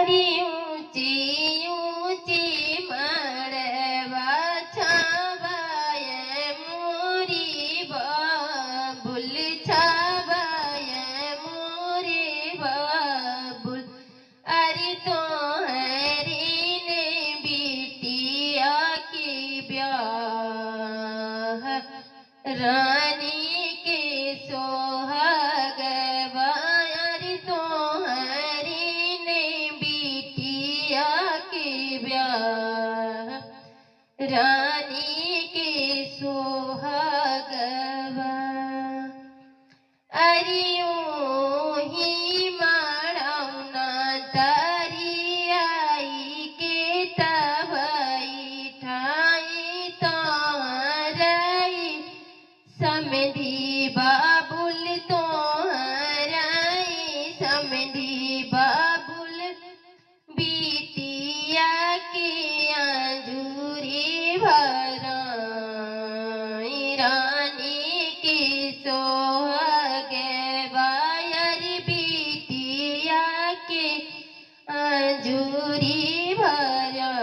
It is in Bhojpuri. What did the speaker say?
अरे ऊंची ऊंची मड़वा छावाय मोरी बाबुल छावाय मोरे बाबुल। अरे तो हरी ने बिटिया की ब्याह रानी के सोहाग अरे तो हरी ने बिटिया के ब्याह रानी के सोहाग। अरे ही माड़ौना तारी आई के तबई ठाई तारई समधी बाबुल तो हराई समधी बाबुल बिटिया की अंजूरी भराई रानी की सोहाग बायर बिटिया के अंजूरी भरा।